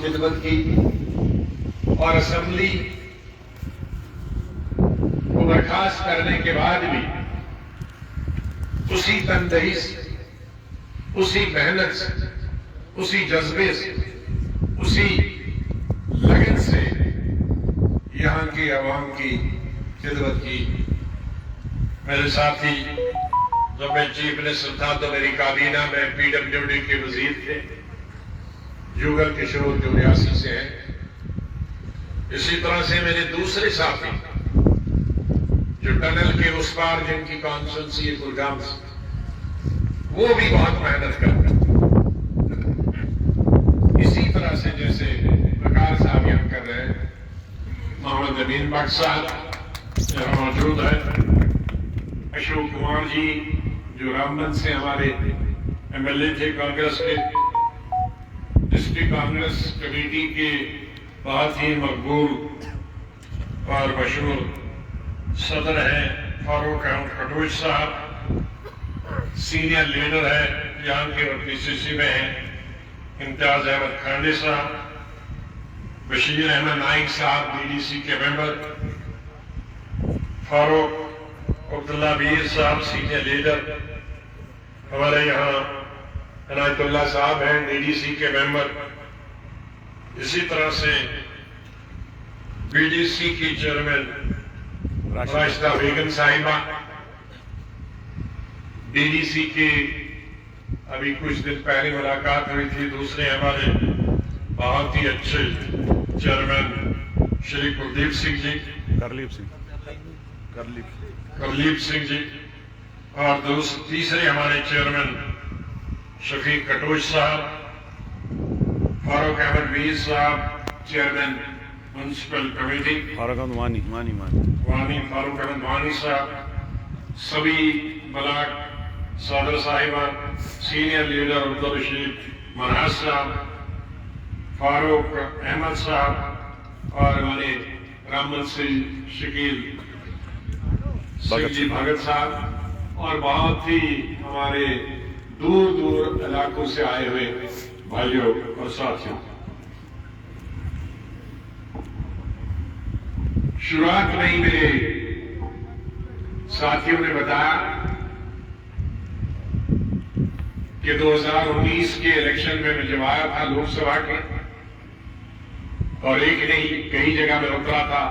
खिदमत की और असेंबली को बर्खास्त करने के बाद भी उसी तनदेही से, उसी मेहनत से, उसी जज्बे से, उसी लगन से यहां की आवाम की खिदमत की। मेरे साथी, जब मैं चीफ मिनिस्टर था तो मेरी काबीना में PWD के वजीर थे जुगल किशोर, जो रियासी से हैं। इसी तरह से मेरे दूसरे साथी जो टनल के उस पार, जिनकी कॉन्स्टिट्यूंसी है गुड़गांव से, वो भी बहुत मेहनत करते हैं। इसी तरह से जैसे प्रकाश साहब यहाँ कर रहे हैं, मोहम्मद अमीन भट्ट साहब यहाँ मौजूद है, अशोक कुमार जी जो रामबन से हमारे MLA थे कांग्रेस के, डिस्ट्रिक्ट कांग्रेस कमेटी के बहुत ही मकबूल और मशहूर सदर है फारूक अहमद खटोच साहब, सीनियर लीडर है यहाँ के और PCC में है इम्तियाज अहमद खांडे साहब, बशीर अहमद नाइक साहब BDC के मेंबर, फारूक अब्दुल्ला मीर साहब सीनियर लीडर, हमारे यहाँ अनायतुल्लाह साहब हैं DDC के मेंबर। इसी तरह से BDC की चेयरमैन राशिदा बेगम साहिबा, DDC के अभी कुछ दिन पहले मुलाकात हुई थी दूसरे हमारे बहुत ही अच्छे चेयरमैन श्री कुलदीप सिंह जी, करलीप सिंह जी, और तीसरे हमारे चेयरमैन शफीक कटोच साहब, Farooq Ahmad Mir sahab chairman municipal committee, Farooq Ahmad Farooq Ahmad Wani sahab, सभी ब्लॉक सदर साहिबान, सीनियर लीडर अब्दुल रशीद मरहज साहब, फारूक अहमद साहब और हमारे रामबन से शकील सिंह जी भगत साहब, और बहुत ही हमारे दूर दूर इलाकों से आए हुए भाइयों और साथियों। शुरुआत में ही मेरे साथियों ने बताया कि 2019 के इलेक्शन में मैं जब आया था लोकसभा के, और एक नहीं कई जगह में उतरा था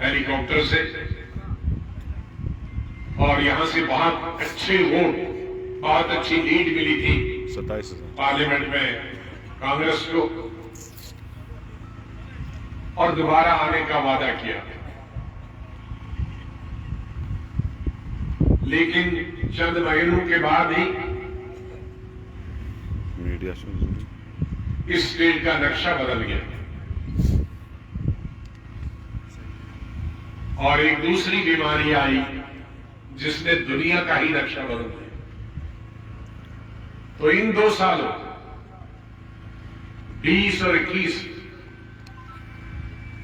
हेलीकॉप्टर से, और यहां से बहुत अच्छे वोट, बहुत अच्छी लीड मिली थी 27,000 पार्लियामेंट में कांग्रेस को, और दोबारा आने का वादा किया। लेकिन चंद महीनों के बाद ही मीडिया इस स्टेट का नक्शा बदल गया और एक दूसरी बीमारी आई जिसने दुनिया का ही नक्शा बदल दिया। तो इन 2 सालों 20 और 21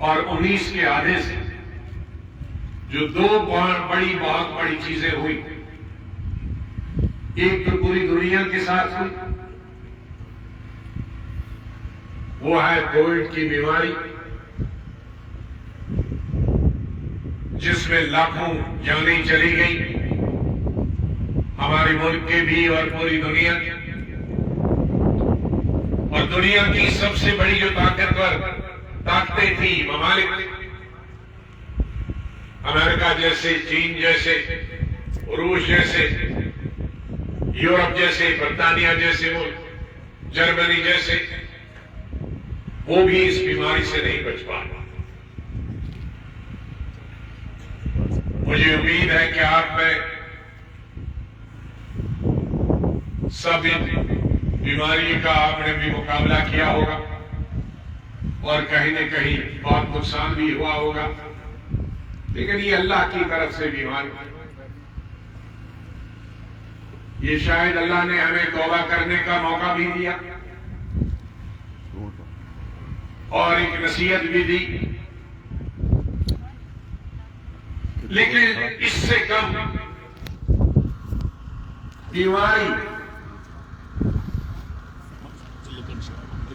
और 19 के आधे से जो 2 बहुत बड़ी चीजें हुई, एक तो पूरी दुनिया के साथ हुई, वो है कोविड की बीमारी, जिसमें लाखों जानें चली गई, हमारे मुल्क के भी और पूरी दुनिया की। और दुनिया की सबसे बड़ी जो ताकतें थी, ममालिक, अमेरिका जैसे, चीन जैसे, रूस जैसे, यूरोप जैसे, ब्रिटानिया जैसे मुल्क, जर्मनी जैसे, वो भी इस बीमारी से नहीं बच पाए। मुझे उम्मीद है कि आप में सब बीमारी का आपने भी मुकाबला किया होगा और कहीं न कहीं बहुत नुकसान भी हुआ होगा, लेकिन ये अल्लाह की तरफ से बीमारी, ये शायद अल्लाह ने हमें तौबा करने का मौका भी दिया और एक नसीहत भी दी, लेकिन इससे कम बीमारी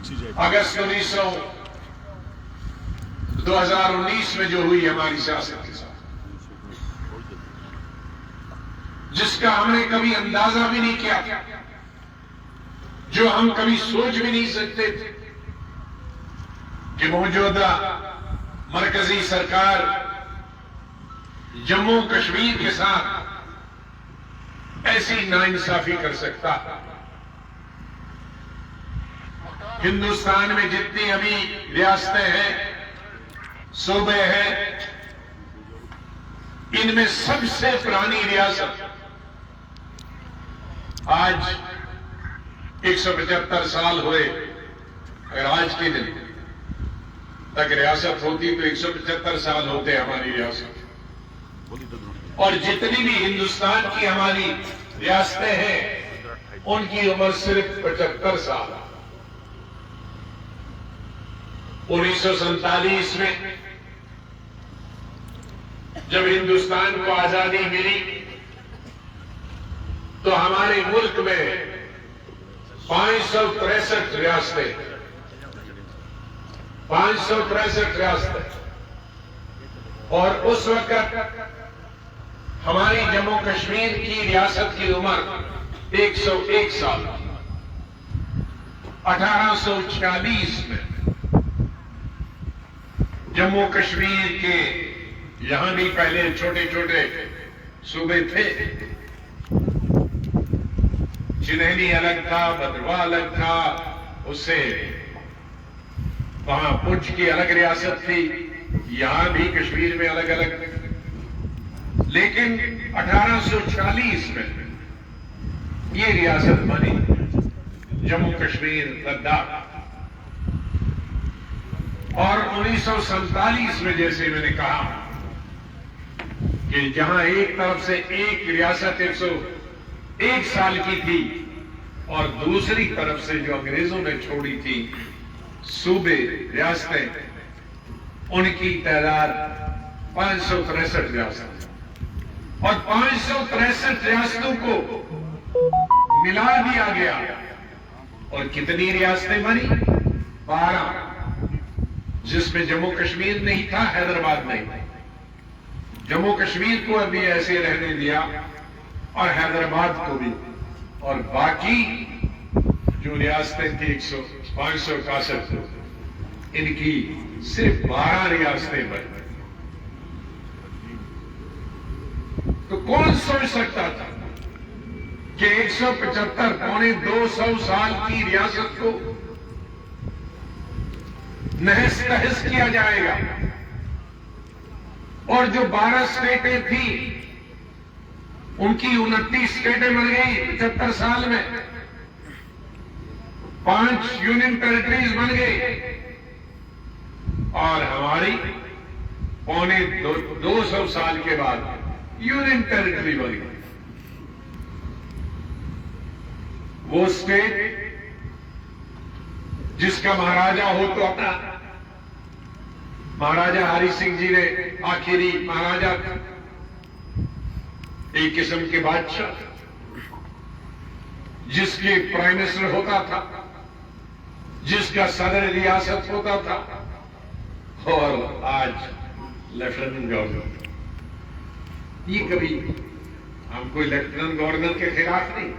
अगस्त 2019 में जो हुई हमारी सियासत के साथ, जिसका हमने कभी अंदाजा भी नहीं किया, जो हम कभी सोच भी नहीं सकते थे कि मौजूदा मरकजी सरकार जम्मू कश्मीर के साथ ऐसी नाइंसाफी कर सकता। हिंदुस्तान में जितनी अभी रियासतें हैं, सूबे हैं, इनमें सबसे पुरानी रियासत आज 175 साल हुए। अगर आज के दिन तक रियासत होती तो 175 साल होते हमारी रियासत। और जितनी भी हिंदुस्तान की हमारी रियासतें हैं, उनकी उम्र सिर्फ 75 साल। 1947 में जब हिंदुस्तान को आजादी मिली तो हमारे मुल्क में 563 रियासतें, 563 रियासतें, और उस वक्त हमारी जम्मू कश्मीर की रियासत की उम्र 101 साल। 1840 में जम्मू कश्मीर के यहां भी पहले छोटे छोटे सूबे थे। चिन्हैनी अलग था, भद्रवा अलग था, उससे वहां पुंछ की अलग रियासत थी, यहां भी कश्मीर में अलग अलग। लेकिन 1840 में ये रियासत बनी, जम्मू कश्मीर लद्दाख। और 1947 में जैसे मैंने कहा कि जहां एक तरफ से एक रियासत 101 साल की थी और दूसरी तरफ से जो अंग्रेजों ने छोड़ी थी सूबे, रियासतें, उनकी तादाद 563 रियासत। और 563 रियासतों को मिला दिया गया और कितनी रियासतें बनी? 12, जिसमें जम्मू कश्मीर नहीं था, हैदराबाद नहीं था। जम्मू कश्मीर को अभी ऐसे रहने दिया और हैदराबाद को भी, और बाकी जो रियासतें थी 561, इनकी सिर्फ 12 रियासतें बनी। तो कौन सोच सकता था कि 175 पौने 200 साल की रियासत को नहस तहस किया जाएगा। और जो 12 स्टेटें थी, उनकी 29 स्टेटें बन गई 75 साल में। 5 यूनियन टेरिटरीज बन गई और हमारी पौने 200 साल के बाद यूनियन टेरिटरी बन गई। वो स्टेट जिसका महाराजा हो तो अपना महाराजा हरि सिंह जी ने आखिरी महाराजा, एक किस्म के बादशाह, जिसके प्राइम मिनिस्टर होता था, जिसका सदर रियासत होता था, और आज लेफ्टिनेंट गवर्नर। ये कभी हम कोई लेफ्टिनेंट गवर्नर के खिलाफ नहीं,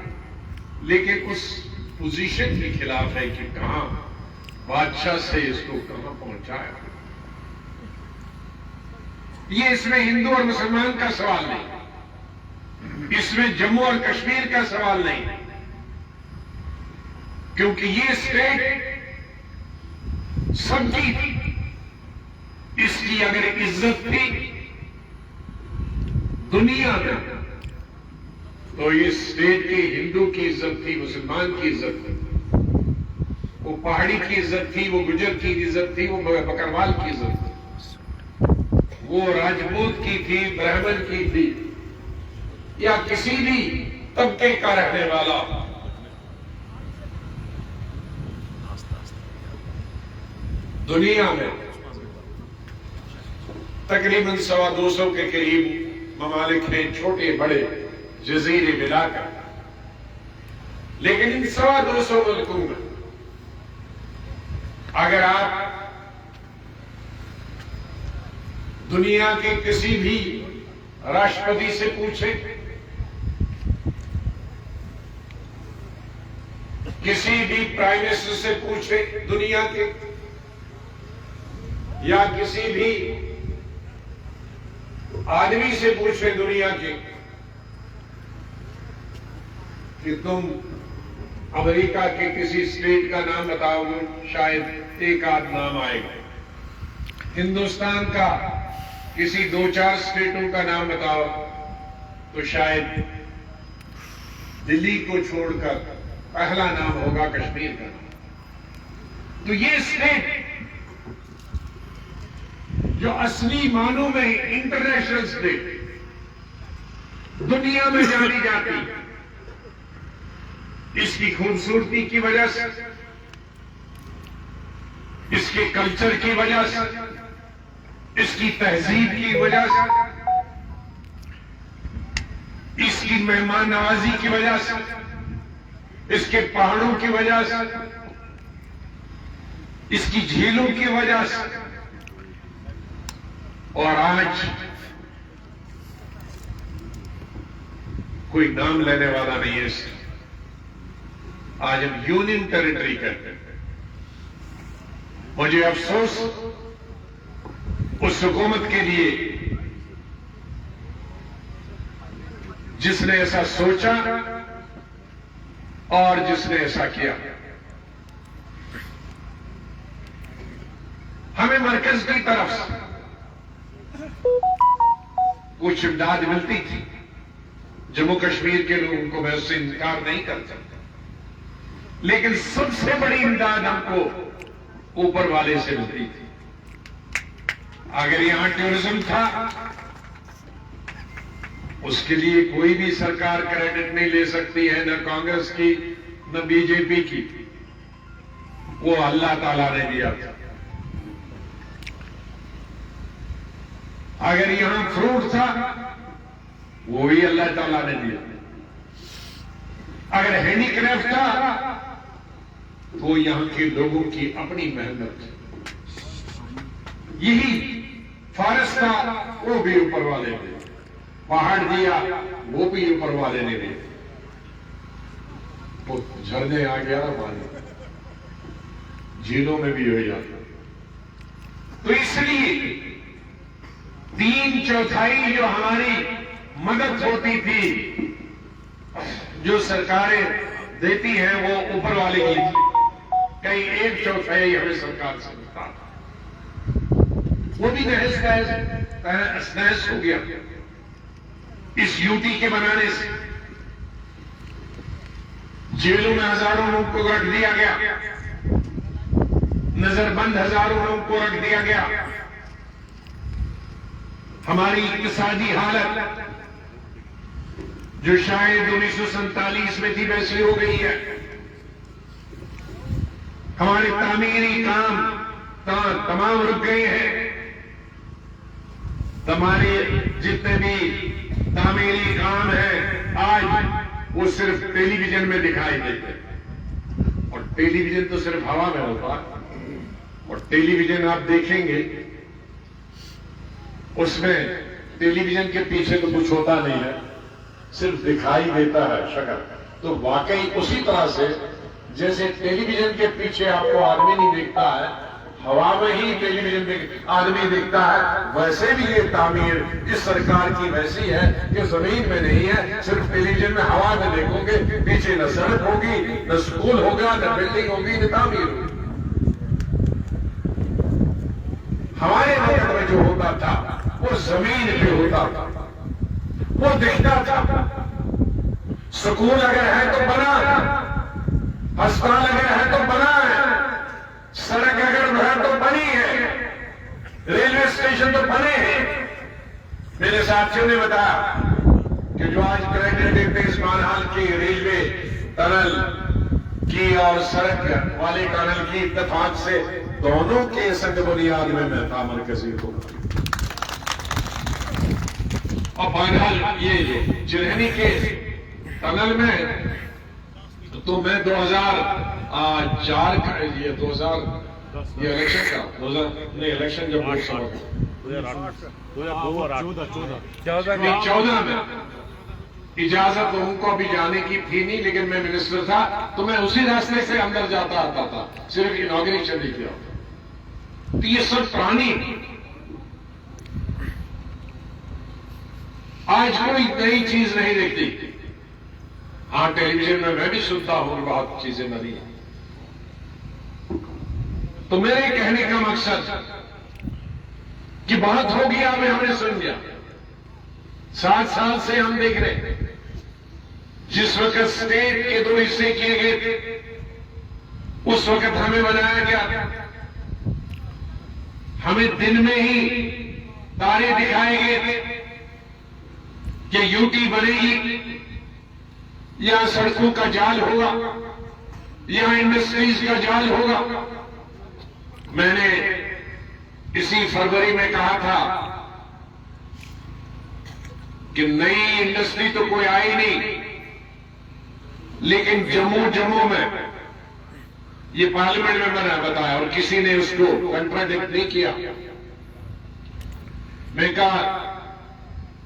लेकिन उस पोजीशन के खिलाफ है कि कहां बादशाह से इसको कहां पहुंचाया। ये इसमें हिंदू और मुसलमान का सवाल नहीं, इसमें जम्मू और कश्मीर का सवाल नहीं, क्योंकि ये स्टेट सबकी थी। इसकी अगर इज्जत थी दुनिया में, तो इस स्टेट की हिंदू की इज्जत थी, मुसलमान की इज्जत थी, वो पहाड़ी की इज्जत थी, वो गुजर की इज्जत थी, वो बकरवाल की इज्जत थी, वो राजपूत की थी, ब्राह्मण की थी, या किसी भी तबके का रहने वाला। दुनिया में तकरीबन 225 के करीब ममालिक हैं, छोटे बड़े जजीरे मिलाकर। लेकिन इन 225 मुल्कों में अगर आप दुनिया के किसी भी राष्ट्रपति से पूछें, किसी भी प्राइम मिनिस्टर से पूछे दुनिया के, या किसी भी आदमी से पूछे दुनिया के कि तुम अमेरिका के किसी स्टेट का नाम बताओगे, शायद एक आध नाम आएगा। हिंदुस्तान का किसी 2-4 स्टेटों का नाम बताओ तो शायद दिल्ली को छोड़कर पहला नाम होगा कश्मीर का नाम। तो ये स्टेट जो असली मानों में इंटरनेशनल स्टेट दुनिया में जानी जाती, इसकी खूबसूरती की वजह से, इसके कल्चर की वजह से, इसकी तहजीब की वजह से, इसकी मेहमान नवाजी की वजह से, इसके पहाड़ों की वजह से, इसकी झीलों की वजह से। और आज कोई नाम लेने वाला नहीं है इसका। आज हम यूनियन टेरिटरी कहते हैं। मुझे अफसोस उस हुकूमत के लिए जिसने ऐसा सोचा और जिसने ऐसा किया। हमें मरकज की तरफ से कुछ इमदाद मिलती थी, जम्मू कश्मीर के लोगों को मैं उससे इनकार नहीं कर सकता, लेकिन सबसे बड़ी इमदाद हमको ऊपर वाले से मिलती थी। अगर यहां टूरिज्म था, उसके लिए कोई भी सरकार क्रेडिट नहीं ले सकती है, न कांग्रेस की न बीजेपी की। वो अल्लाह ताला ने दिया था। अगर यहां फ्रूट था, वो भी अल्लाह ताला ने दिया। अगर हैंडीक्राफ्ट था, तो यहां के लोगों की अपनी मेहनत थी। यही फॉरेस्ट था, वो भी ऊपर वाले ने, पहाड़ दिया वो भी ऊपर वाले ने दिया। तो झरने आ गया ना पानी, झीलों में भी हो जाता। तो इसलिए 3/4 जो हमारी मदद होती थी, जो सरकारें देती हैं, वो ऊपर वाले की थी। कहीं 1/4 हमें सरकार से मिलता था, वो भी तहस हो गया इस यूटी के बनाने से। जेलों में हजारों लोगों को रख दिया गया, नजरबंद हजारों लोगों को रख दिया गया। हमारी इक्तिसादी हालत जो शायद 1947 में थी, वैसी हो गई है। हमारे तामीरी काम तमाम रुक गए हैं। हमारे जितने भी तामीरी काम है, आज वो सिर्फ टेलीविजन में दिखाई देते हैं। और टेलीविजन तो सिर्फ हवा में होता है। और टेलीविजन आप देखेंगे, उसमें टेलीविजन के पीछे तो कुछ होता नहीं है, सिर्फ दिखाई देता है शक्ल। तो वाकई उसी तरह से जैसे टेलीविजन के पीछे आपको आदमी नहीं दिखता है, हवा में ही टेलीविजन में आदमी दिखता है, वैसे भी ये तामीर इस सरकार की वैसी है कि जमीन में नहीं है, सिर्फ टेलीविजन में हवा में देखोगे। पीछे न सड़क होगी, न स्कूल होगा, न बिल्डिंग होगी, न तामीर होगी। हमारे वक्त में जो होता था वो जमीन पे होता था, वो दिखता था। स्कूल अगर है तो बना, अस्पताल अगर है तो बना है, सड़क अगर है तो बनी है, रेलवे स्टेशन तो बने हैं। मेरे साथियों ने बताया कि जो आज क्रेडिट देते इस मानहाल की रेलवे टनल की और सड़क वाले टनल की इत्तेफाक से, दोनों के संग बुनियाद में मैं था मरकजी को। और बहरहाल ये जो चिरहनी के टनल में तो मैं 2004 का, ये 2000 ये इलेक्शन का नहीं, इलेक्शन जब लोकसभा का 2014 में इजाजत उनको अभी जाने की थी नहीं, लेकिन मैं मिनिस्टर था तो मैं उसी रास्ते से अंदर जाता आता था, सिर्फ इनॉग्रेशन नहीं किया। तो ये सब पुरानी, आज कोई नई चीज नहीं देखती। हाँ, टेलीविजन में मैं भी सुनता हूं, बहुत चीजें नई हैं। तो मेरे कहने का मकसद कि बहुत हो गया, अब हमने सुन लिया। 7 साल से हम देख रहे हैं, जिस वक्त स्टेट के 2 हिस्से किए गए थे, उस वक्त हमें बनाया गया, हमें दिन में ही तारे दिखाए गए थे कि यूटी बनेगी, यहां सड़कों का जाल होगा, यहां इंडस्ट्रीज का जाल होगा। मैंने इसी फरवरी में कहा था कि नई इंडस्ट्री तो कोई आई नहीं, लेकिन जम्मू में ये पार्लियामेंट में मैंने बताया और किसी ने उसको कंट्राडिक्ट नहीं किया। मैं कहा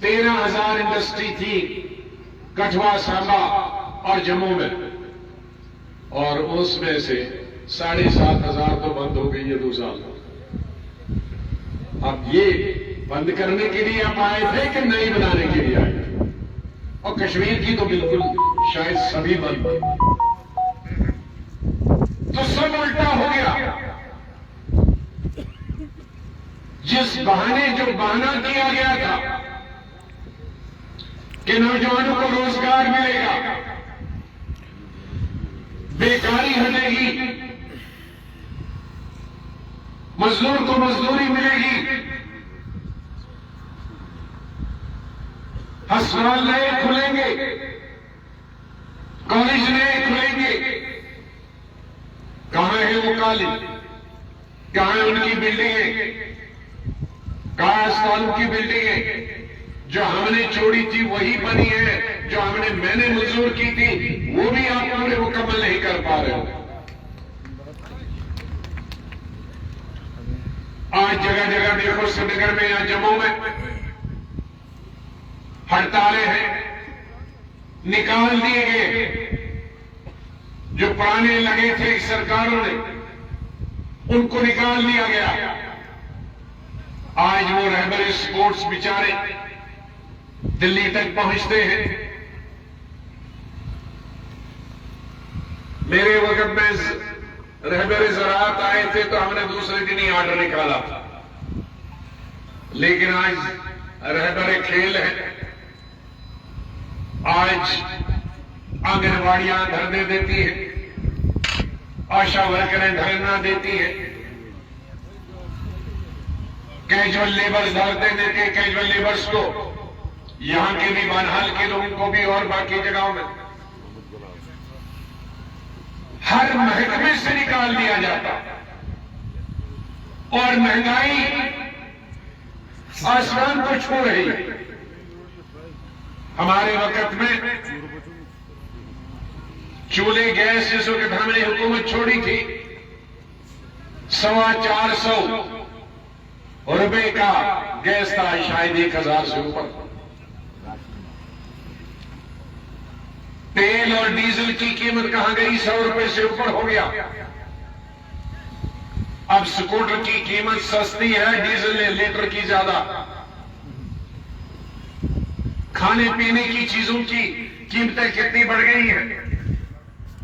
13,000 इंडस्ट्री थी कठुआ, सांबा और जम्मू में, और उसमें से 7,500 तो बंद हो गई है 2 साल। अब ये बंद करने के लिए आप आए थे कि नई बनाने के लिए आए? और कश्मीर की तो बिल्कुल शायद सभी बंद, तो सब उल्टा हो गया। जिस बहाने जो बहाना किया गया था कि नौजवानों को रोजगार मिलेगा, बेकारी हटेगी, मजदूर को मजदूरी मिलेगी, अस्पताल नए खुलेंगे, कॉलेज नए खुलेंगे, कहां है वो कॉलेज, कहां है उनकी बिल्डिंगें, कहां अस्पतालों की बिल्डिंगें? जो हमने छोड़ी थी वही बनी है, जो मैंने मंजूर की थी वो भी आप पूरे मुकम्मल नहीं कर पा रहे हो। आज जगह जगह देखो, श्रीनगर में या जम्मू में हड़तालें हैं, निकाल दिए गए। जो पुराने लगे थे सरकारों ने, उनको निकाल दिया गया। आज वो रहबर स्पोर्ट्स बेचारे दिल्ली तक पहुंचते हैं। मेरे वक्त में रहबर ज़राअत आए थे तो हमने दूसरे दिन ही ऑर्डर निकाला था, लेकिन आज रहबर खेल है। आज आंगनवाड़ियां धरने देती है, आशा वर्करें धरना देती है, कैजुअल लेबर्स धरते देते, कैजुअल लेबर्स को, यहां के भी बनहाल के लोगों को भी और बाकी जगहों में हर महकमे से निकाल दिया जाता, और महंगाई आसमान को छू रही है। हमारे वक्त में चूल्हे गैस जिस वक्त हमने हुकूमत छोड़ी थी, 450 रुपए का गैस था, शायद 1,000 से ऊपर। तेल और डीजल की कीमत कहां गई? 100 रुपए से ऊपर हो गया। अब स्कूटर की कीमत सस्ती है, डीजल लीटर की ज्यादा। खाने पीने की चीजों की कीमतें कितनी बढ़ गई हैं,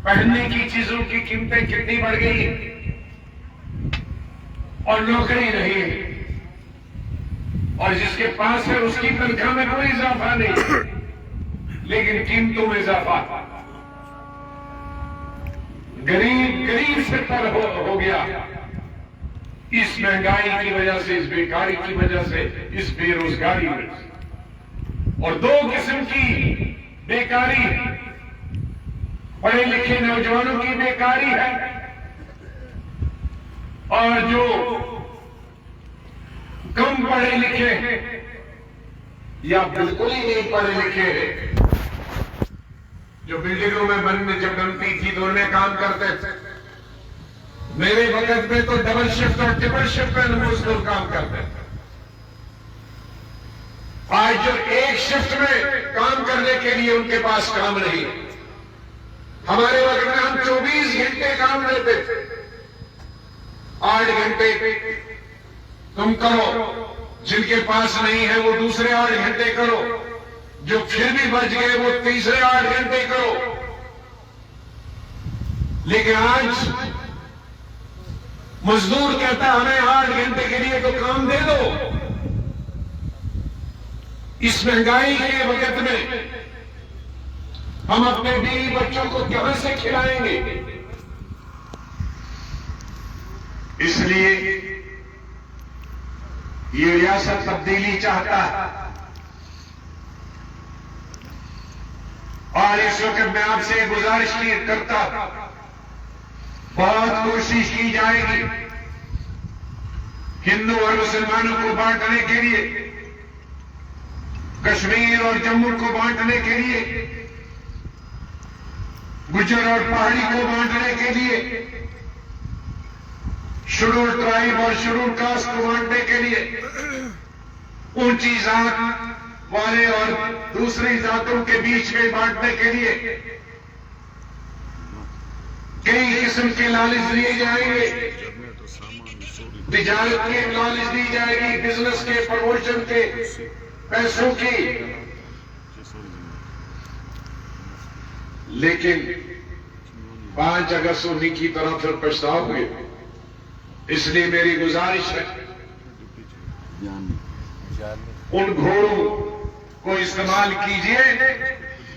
पहनने की चीजों की कीमतें कितनी बढ़ गई हैं, और नौकरी नहीं है, और जिसके पास है उसकी तनख्वाह में कोई इजाफा नहीं, लेकिन कीमतों में इजाफा। गरीब से तर हो गया इस महंगाई की वजह से, इस बेकारी की वजह से, इस बेरोजगारी में। और 2 किस्म की बेकारी, पढ़े लिखे नौजवानों की बेकारी है, और जो कम पढ़े लिखे हैं या बिल्कुल ही नहीं पढ़े लिखे हैं, जो बिल्डिंगों में जब बनती थी तो उनमें काम करते थे, मेरे वक्त में तो डबल शिफ्ट और ट्रिपल शिफ्ट में मजदूर काम करते थे। आज जो एक शिफ्ट में काम करने के लिए उनके पास काम नहीं। हमारे वक्त में हम 24 घंटे काम लेते थे। 8 घंटे तुम करो, जिनके पास नहीं है वो दूसरे 8 घंटे करो, जो फिर भी बच गए वो तीसरे 8 घंटे करो। लेकिन आज मजदूर कहता हमें 8 घंटे के लिए तो काम दे दो। इस महंगाई के वक्त में हम अपने बीवी बच्चों को कहां से खिलाएंगे? इसलिए ये रियासत तब्दीली चाहता है। और इस वक्त मैं आपसे गुजारिश करता, बहुत कोशिश की जाएगी हिंदू और मुसलमानों को बांटने के लिए, कश्मीर और जम्मू को बांटने के लिए, गुज्जर और पहाड़ी को बांटने के लिए, शेड्यूल ट्राइब और शेड्यूल कास्ट को बांटने के लिए, ऊंची जात वाले और दूसरी जातों के बीच में बांटने के लिए कई किस्म के लालच दिए जाएंगे। तिजारत के लालच दी जाएगी, बिजनेस के, प्रमोशन के, पैसों की। लेकिन 5 अगस्त उन्हीं की तरह फिर पछताओगे। इसलिए मेरी गुजारिश है, उन घोड़ों को इस्तेमाल कीजिए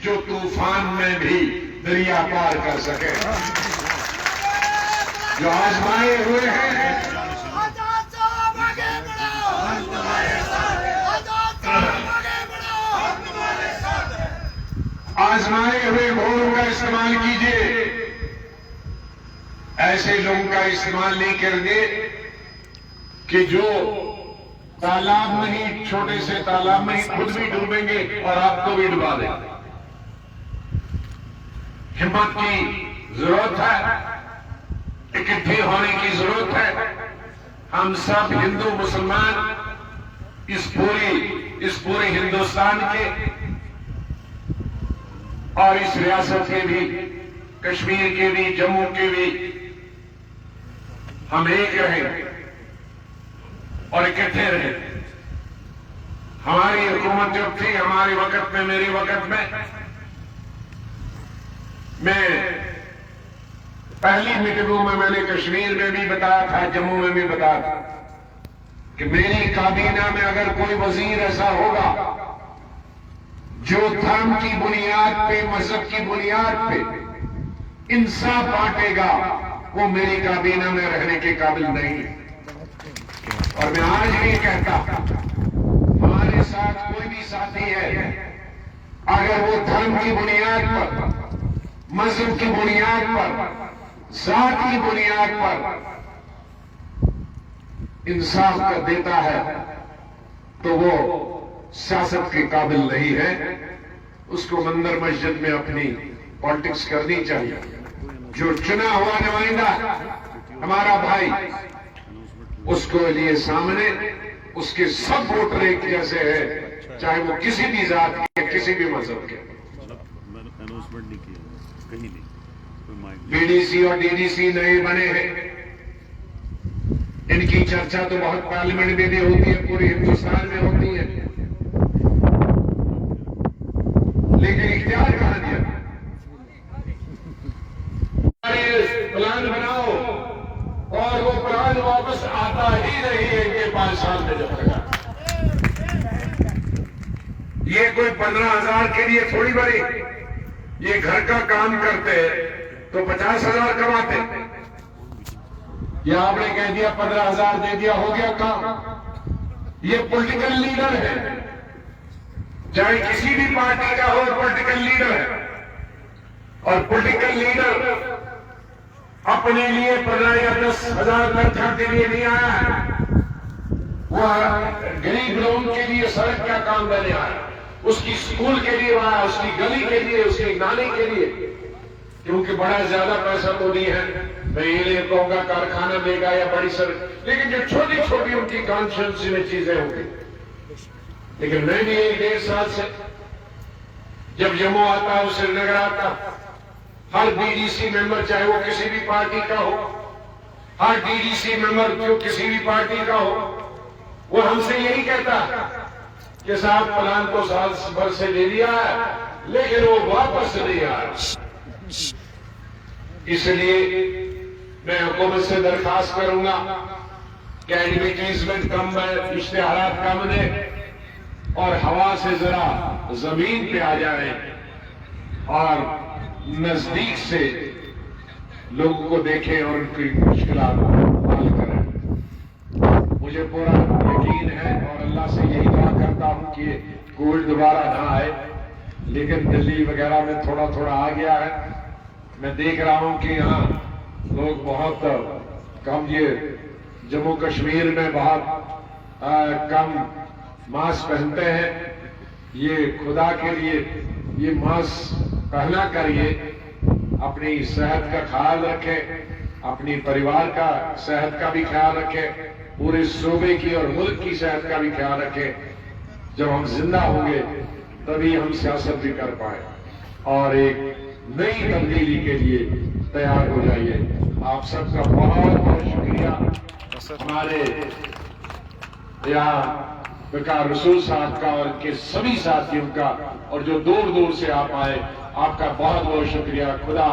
जो तूफान में भी दरिया पार कर सके, जो आजमाए हुए हैं। आजमाए हुए घोड़ों का इस्तेमाल कीजिए, ऐसे लोगों का इस्तेमाल नहीं करेंगे कि जो तालाब में ही, छोटे से तालाब में ही खुद भी डूबेंगे और आपको भी डुबा देंगे। हिम्मत की जरूरत है, इकट्ठे होने की जरूरत है। हम सब हिंदू मुसलमान इस पूरे हिंदुस्तान के और इस रियासत के भी, कश्मीर के भी, जम्मू के भी, हम एक रहें और इकट्ठे रहें। हमारी हुकूमत जब थी, हमारे वक्त में, मेरे वक्त में, मैं पहली मीटिंगों में मैंने कश्मीर में भी बताया था, जम्मू में भी बताया था कि मेरी काबीना में अगर कोई वजीर ऐसा होगा जो धर्म की बुनियाद पे, मजहब की बुनियाद पे इंसाफ बांटेगा, वो मेरी काबीना में रहने के काबिल नहीं है। और मैं आज भी कहता, हमारे साथ कोई भी साथी है, अगर वो धर्म की बुनियाद पर, मजहब की बुनियाद पर, जात की बुनियाद पर इंसाफ कर देता है, तो वो सियासत के काबिल नहीं है। उसको मंदिर मस्जिद में अपनी पॉलिटिक्स करनी चाहिए। जो चुना हुआ नुमाइंदा हमारा भाई, उसको लिए सामने उसके सब वोटर एक जैसे है, चाहे वो किसी भी जात के, किसी भी मजहब के। बीडीसी और डीडीसी नए बने हैं, इनकी चर्चा तो बहुत पार्लियामेंट में भी होती है, पूरे हिंदुस्तान में होती है, लेकिन इख्तियार कहां दिया? प्लान बनाओ और वो प्लान वापस आता ही नहीं है इनके 5 साल में जब तक। ये कोई 15,000 के लिए थोड़ी बड़ी, ये घर का काम करते तो 50,000 कमाते। ये आपने कह दिया 15,000 दे दिया, हो गया काम। ये पॉलिटिकल लीडर है, चाहे किसी भी पार्टी का हो, पॉलिटिकल लीडर है। और पॉलिटिकल लीडर अपने लिए 15 या 10,000 तनख्वाह के लिए नहीं आया है, वो गरीब लोगों के लिए सड़क का काम देने आया, उसकी स्कूल के लिए आया, उसकी गली के लिए, उसके नाले के लिए, क्योंकि बड़ा ज्यादा पैसा तो नहीं है। मैं ये नहीं कहूंगा कारखाना देगा या बड़ी सर, लेकिन जो छोटी छोटी उनकी कॉन्शियस में चीजें होंगी। लेकिन मैं भी 1-1.5 साल से जब जम्मू आता हूं, श्रीनगर आता, हर डीडीसी मेंबर चाहे वो किसी भी पार्टी का हो, हर डीडीसी मेंबर जो किसी भी पार्टी का हो, वो हमसे यही कहता कि साहब प्लान तो साल भर से ले लिया है लेकिन वो वापस नहीं आया। इसलिए मैं हुकूमत से दरखास्त करूंगा कि एडवर्टीजमेंट कम है, इश्तेहारात कम ने, और हवा से जरा जमीन पे आ जाए और नजदीक से लोगों को देखें और उनकी मुश्किलात हल करें। मुझे पूरा यकीन है और अल्लाह से यही दुआ करता हूं कि कोविड दोबारा ना आए, लेकिन दिल्ली वगैरह में थोड़ा थोड़ा आ गया है। मैं देख रहा हूं कि यहाँ लोग बहुत कम, ये जम्मू कश्मीर में बहुत कम मास्क पहनते हैं। ये खुदा के लिए ये मास्क पहना करिए, अपनी सेहत का ख्याल रखें, अपनी परिवार का सेहत का भी ख्याल रखें, पूरे सूबे की और मुल्क की सेहत का भी ख्याल रखें। जब हम जिंदा होंगे तभी हम सियासत भी कर पाए और एक नई तब्दीली के लिए तैयार हो जाइए। आप सबका बहुत बहुत शुक्रिया। हमारे यहाँ वकार रसूल साहब का और इनके सभी साथियों का, और जो दूर दूर से आप आए, आपका बहुत बहुत शुक्रिया। खुदा